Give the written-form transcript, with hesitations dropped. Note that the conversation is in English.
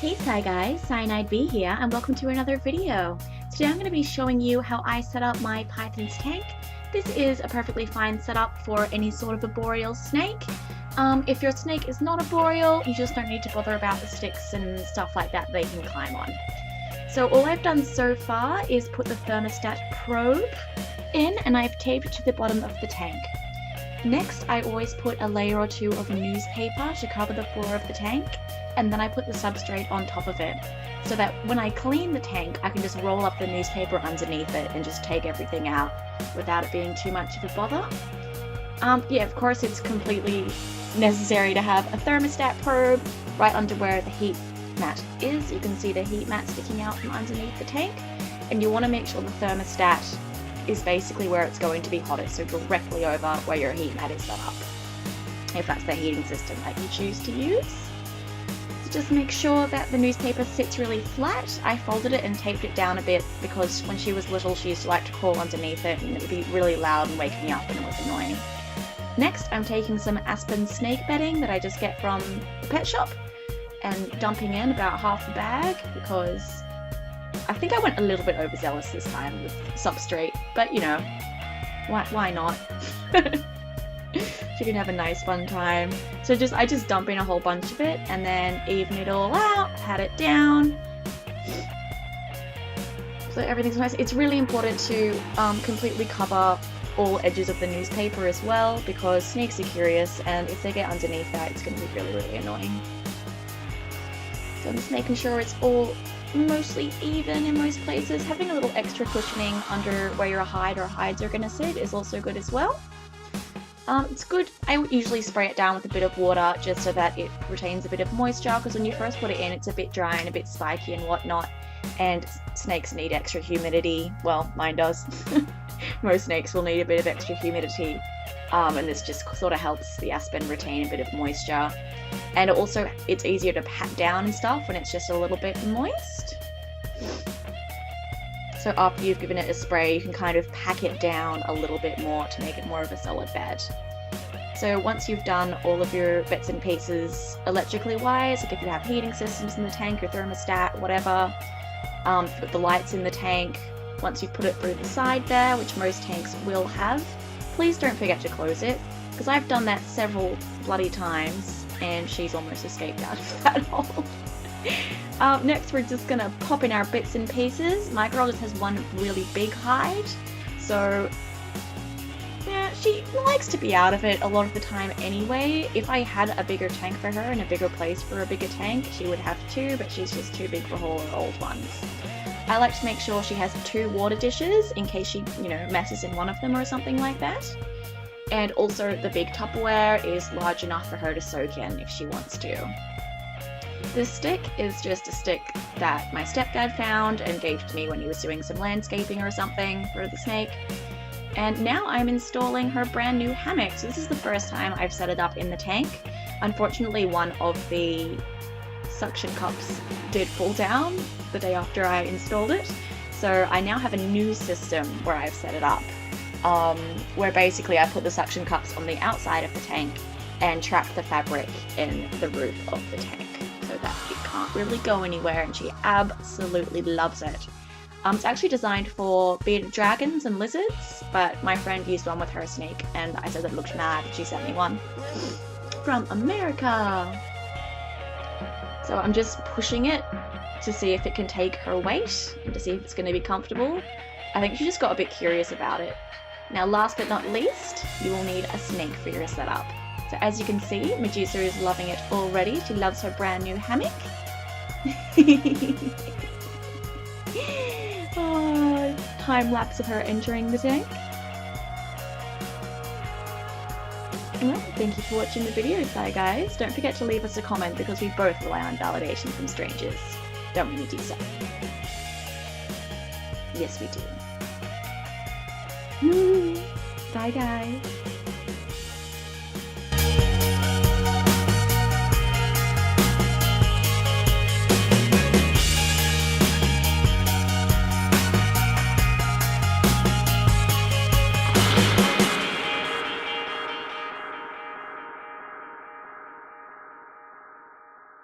Hey Sci Guys, Cyanide B here, and welcome to another video. Today I'm going to be showing you how I set up my Python's tank. This is a perfectly fine setup for any sort of arboreal snake. If your snake is not arboreal, you just don't need to bother about the sticks and stuff like that they can climb on. So all I've done so far is put the thermostat probe in, and I've taped it to the bottom of the tank. Next, I always put a layer or two of newspaper to cover the floor of the tank, and then I put the substrate on top of it, so that when I clean the tank, I can just roll up the newspaper underneath it and just take everything out without it being too much of a bother. Yeah, of course it's completely necessary to have a thermostat probe right under where the heat mat is. You can see the heat mat sticking out from underneath the tank, and you want to make sure the thermostat is basically where it's going to be hottest, so directly over where your heat mat is set up, if that's the heating system that you choose to use. So just make sure that the newspaper sits really flat. I folded it and taped it down a bit because when she was little she used to like to crawl underneath it and it would be really loud and wake me up and it was annoying. Next, I'm taking some aspen snake bedding that I just get from the pet shop and dumping in about half the bag because I think I went a little bit overzealous this time with substrate, but you know, why not? You can have a nice fun time. So I just dump in a whole bunch of it and then even it all out, pat it down, so everything's nice. It's really important to completely cover all edges of the newspaper as well, because snakes are curious and if they get underneath that it's going to be really, really annoying. So I'm just making sure it's all mostly even in most places. Having a little extra cushioning under where your hide or hides are going to sit is also good as well. It's good. I usually spray it down with a bit of water just so that it retains a bit of moisture, because when you first put it in it's a bit dry and a bit spiky and whatnot, and snakes need extra humidity. Well, mine does. Most snakes will need a bit of extra humidity, and this just sort of helps the aspen retain a bit of moisture. And also, it's easier to pat down and stuff when it's just a little bit moist. So after you've given it a spray, you can kind of pack it down a little bit more to make it more of a solid bed. So once you've done all of your bits and pieces electrically wise, like if you have heating systems in the tank, your thermostat, whatever, put the lights in the tank, once you've put it through the side there, which most tanks will have, please don't forget to close it, because I've done that several bloody times and she's almost escaped out of that hole. Next we're just gonna pop in our bits and pieces. My girl just has one really big hide, so yeah, she likes to be out of it a lot of the time anyway. If I had a bigger tank for her and a bigger place for a bigger tank, she would have two, but she's just too big for all her old ones. I like to make sure she has 2 water dishes in case she, messes in one of them or something like that. And also the big Tupperware is large enough for her to soak in if she wants to. This stick is just a stick that my stepdad found and gave to me when he was doing some landscaping or something for the snake. And now I'm installing her brand new hammock. So this is the first time I've set it up in the tank. Unfortunately, one of the suction cups did fall down the day after I installed it. So I now have a new system where I've set it up. Where basically I put the suction cups on the outside of the tank and trap the fabric in the roof of the tank so that it can't really go anywhere, and she absolutely loves it. It's actually designed for bearded dragons and lizards, but my friend used one with her snake and I said it looked mad and she sent me one from America. So I'm just pushing it to see if it can take her weight and to see if it's going to be comfortable. I think she just got a bit curious about it. Now, last but not least, you will need a snake for your setup. So as you can see, Medusa is loving it already. She loves her brand new hammock. Oh, time lapse of her entering the tank. Well, thank you for watching the video, Sci Guys. Don't forget to leave us a comment because we both rely on validation from strangers. Don't we, Medusa? Yes, we do. Bye, guys.